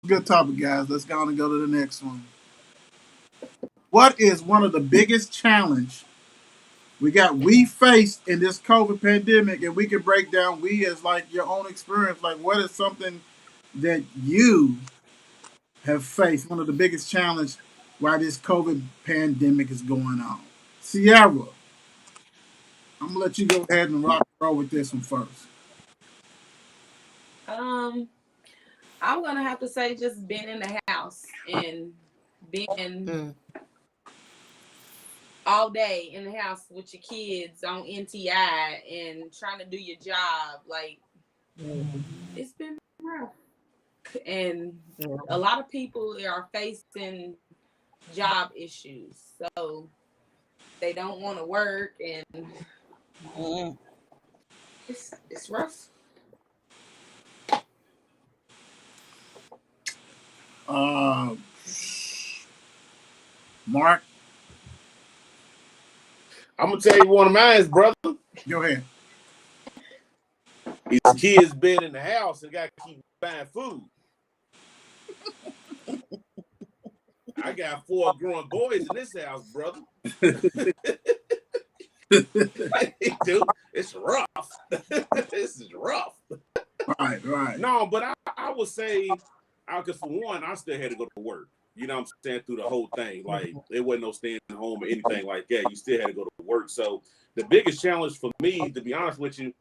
Good topic, guys. Let's go on and go to the next one. What is one of the biggest challenge we faced in this COVID pandemic, and we can break down we as like your own experience. Like, what is something that you have faced? One of the biggest challenge while this COVID pandemic is going on. Sierra, I'm gonna let you go ahead and rock and roll with this one first. Um, I'm gonna have to say just being in the house and being Mm. all day in the house with your kids on NTI and trying to do your job. Like it's been rough, and Yeah. a lot of people are facing job issues, so they don't want to work, and Mm. it's rough. Uh, Mark, I'm gonna tell you one of mine, brother. go ahead. These kids been in the house and got to keep buying food. I got 4 growing boys in this house, brother. Dude, it's rough. This is rough. Right, right. No, but I would say, because for one, I still had to go to work. You know what I'm saying? Through the whole thing. Like, there wasn't no staying home or anything like that. You still had to go to work. So the biggest challenge for me, to be honest with you,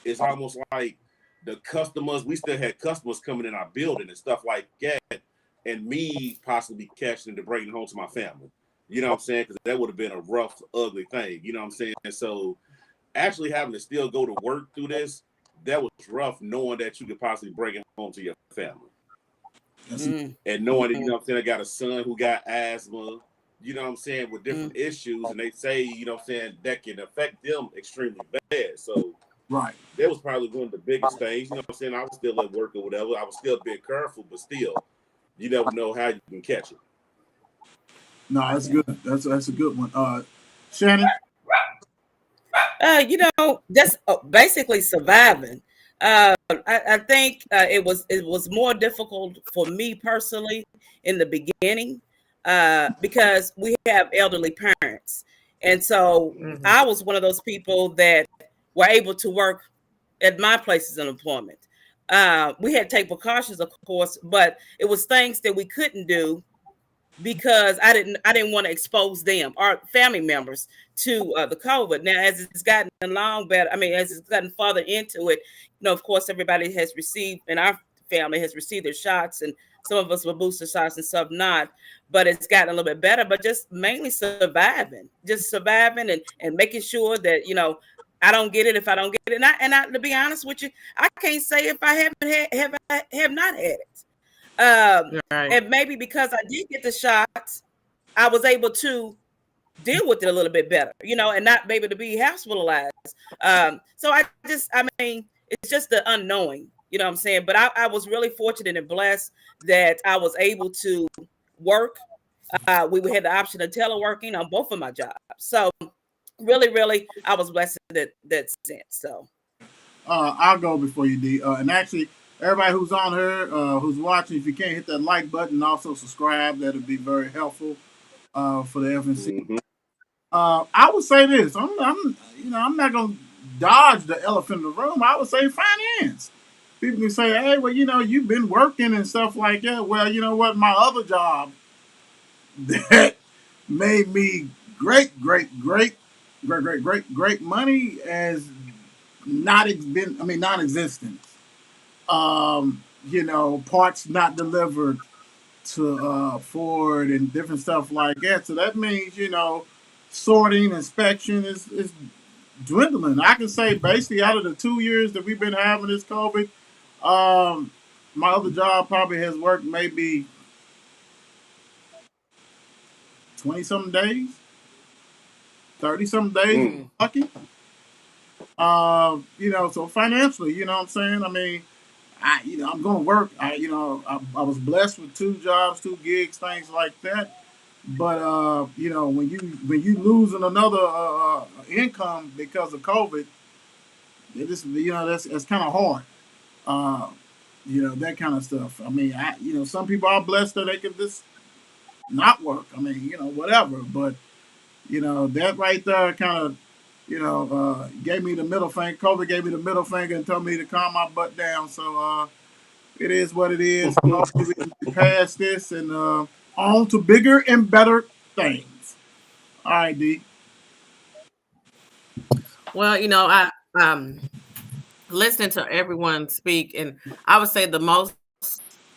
is almost like the customers. We still had customers coming in our building and stuff like that. And me possibly catching it to bring it home to my family. You know what I'm saying? Because that would have been a rough, ugly thing. You know what I'm saying? And so actually having to still go to work through this, that was rough, knowing that you could possibly bring it home to your family. Mm. And knowing that, you know what I'm saying, I got a son who got asthma, you know what I'm saying, with Mm. different issues. And they say, you know what I'm saying, that can affect them extremely bad. So Right. that was probably one of the biggest things. You know what I'm saying? I was still at work or whatever. I was still being careful, but still, you never know how you can catch it. No, that's good. That's a good one. Shannon. Just basically surviving. I think it was more difficult for me personally in the beginning because we have elderly parents, and so Mhm. I was one of those people that were able to work at my places of employment. We had to take precautions, of course, but it was things that we couldn't do because I didn't want to expose them or family members to the COVID. Now, as it's gotten along better, I mean, as it's gotten farther into it, of course, everybody has received, and our family has received their shots, and some of us were booster shots and some not. But it's gotten a little bit better. But just mainly surviving, and making sure that I don't get it if I don't get it. And to be honest with you, I can't say if I have not had it. Right. And maybe because I did get the shots, I was able to deal with it a little bit better, and not be able to be hospitalized. So I mean, it's just the unknowing, you know what I'm saying? But I was really fortunate and blessed that I was able to work. We had the option of teleworking on both of my jobs. So really, really, I was blessed in that sense. So I'll go before you, D. And actually, everybody who's on here, who's watching, if you can't hit that like button, and also subscribe, that'll be very helpful for the FNC. Mm-hmm. I would say this: I'm not gonna dodge the elephant in the room. I would say finance. People can say, "Hey, well, you've been working and stuff like that." Well, you know what? My other job that made me great, great, great, great, great, great, great money has not been. I mean, non-existent. Parts not delivered to Ford and different stuff like that. So that means, sorting, inspection is dwindling. I can say basically out of the 2 years that we've been having this COVID, um, my other job probably has worked maybe 20 something days, 30 something days, Mm. mm, lucky. So financially, you know what I'm saying? I mean, I'm going to work. I was blessed with 2 jobs, 2 gigs, things like that. But when you losing another income because of COVID, it just that's kind of hard. Uh, that kind of stuff. I mean, some people are blessed that they can just not work. I mean, whatever. But that right there kind of, gave me the middle finger. COVID gave me the middle finger and told me to calm my butt down. So it is what it is. Hopefully we can get past this and on to bigger and better things. All right, D. Well, I listening to everyone speak, and I would say the most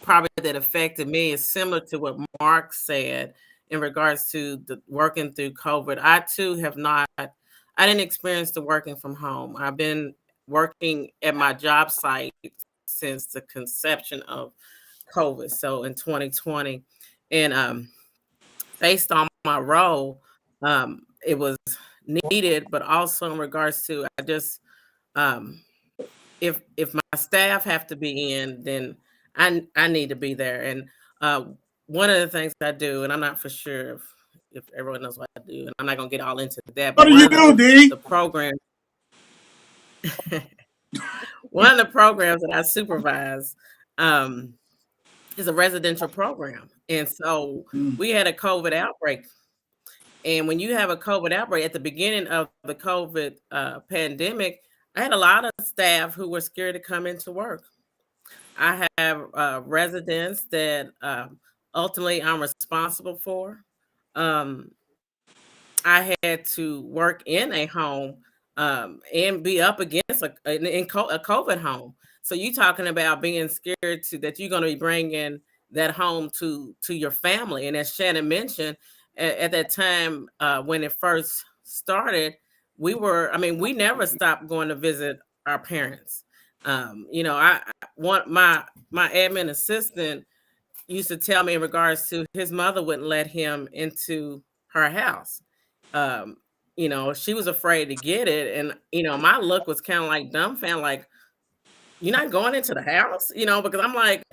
probably that affected me is similar to what Mark said in regards to the working through COVID. I too I didn't experience the working from home. I've been working at my job site since the conception of COVID, so in 2020, and based on my role, it was needed, but also in regards to I just um, if my staff have to be in, then I need to be there. And one of the things I do, and I'm not for sure if everyone knows what I do, and I'm not gonna get all into that. What But do you do, D? the program, one of the programs that I supervise is a residential program, and so we had a COVID outbreak. And when you have a COVID outbreak at the beginning of the COVID pandemic, I had a lot of staff who were scared to come into work. I have residents that ultimately I'm responsible for. Um, I had to work in a home and be up against a COVID home. So you talking about being scared to that you're going to be bringing that home to your family. And as Shannon mentioned, at that time when it first started, we never stopped going to visit our parents. I want my admin assistant used to tell me in regards to his mother wouldn't let him into her house. Um, she was afraid to get it, and my look was kind of like dumbfounded, like you're not going into the house, because I'm like,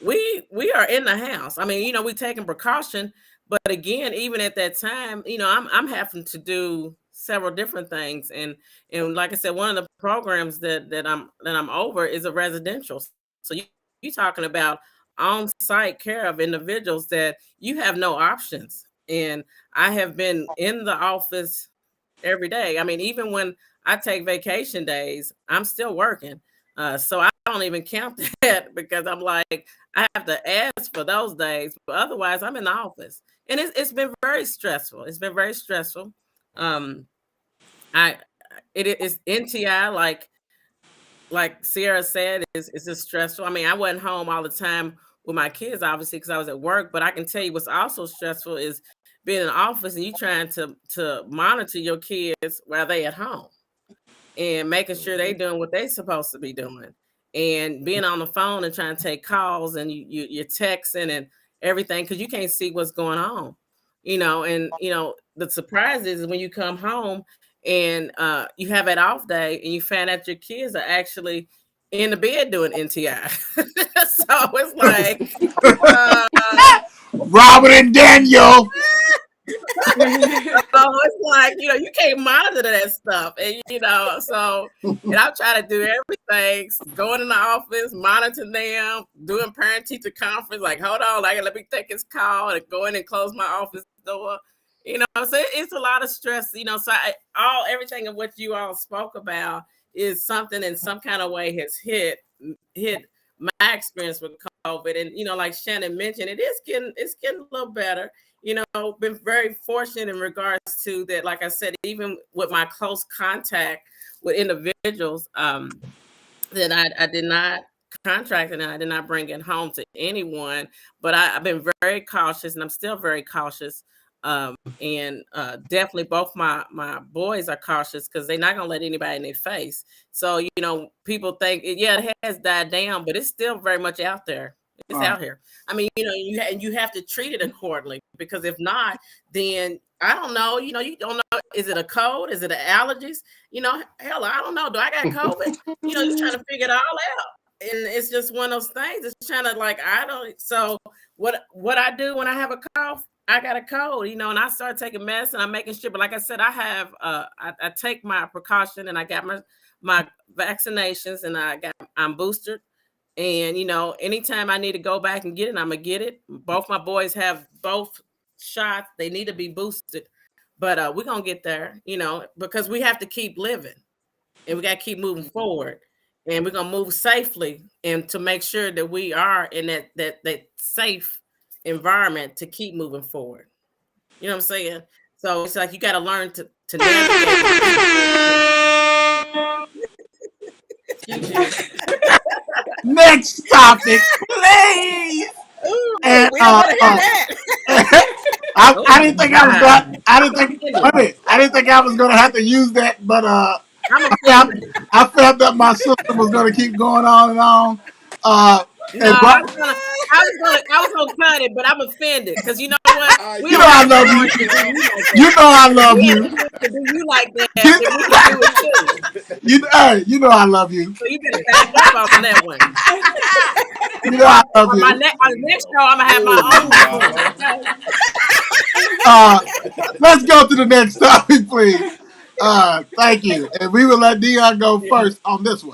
we are in the house. I mean, we taking precaution, but again, even at that time, I'm having to do several different things, and like I said, one of the programs that I'm over is a residential. So you talking about on-site care of individuals that you have no options. And I have been in the office every day. I mean, even when I take vacation days, I'm still working. So I don't even count that because I'm like, I have to ask for those days, but otherwise I'm in the office. And it's been very stressful. It's been very stressful. Um, it is NTI, like Sierra said, is just stressful. I mean, I wasn't home all the time with my kids, obviously, because I was at work. But I can tell you what's also stressful is being in the office and you trying to monitor your kids while they at home and making sure they doing what they supposed to be doing, and being on the phone and trying to take calls, and you're texting and everything because you can't see what's going on, and the surprise is when you come home and you have an off day and you find out your kids are actually in the bed doing NTI. So it's like Robert and Daniel. So it's like, you can't monitor that stuff. And, and I'm trying to do everything, going in the office, monitoring them, doing parent teacher conference, like, hold on, let me take his call and go in and close my office door. So it's a lot of stress, so everything of what you all spoke about is something in some kind of way has hit my experience with COVID. And, like Shannon mentioned, it's getting a little better. Been very fortunate in regards to that. Like I said, even with my close contact with individuals that I did not contract and I did not bring it home to anyone, but I've been very cautious and I'm still very cautious. And definitely both my boys are cautious because they're not going to let anybody in their face. So, people think, it has died down, but it's still very much out there. It's out here. I mean, you have to treat it accordingly, because if not, then I don't know. You don't know. Is it a cold? Is it an allergies? Hell, I don't know. Do I got COVID? You're trying to figure it all out. And it's just one of those things. It's trying to I don't. So what I do when I have a cough, I got a cold, and I start taking medicine. I'm making sure. But like I said, I have I take my precaution, and I got my vaccinations, and I'm boosted. And anytime I need to go back and get it, I'm gonna get it. Both my boys have both shots. They need to be boosted, but we're gonna get there, because we have to keep living and we got to keep moving forward, and we're gonna move safely and to make sure that we are in that safe environment to keep moving forward. You know what I'm saying? So it's like you got to learn to navigate. Next topic, please. Ooh, And we don't want to hear that. I didn't think I was going. I didn't think I was going to have to use that, but I felt that my sister was going to keep going on and on. No, I was gonna cut it, but I'm offended because you know what? You know I love you. You know I love you. To do you like that, then we can do it too. You know I love you. So you better back up on that one. You know I love On you. my next show, I'm gonna have my own. Let's go to the next topic, please. Thank you, and we will let Dion go first on this one.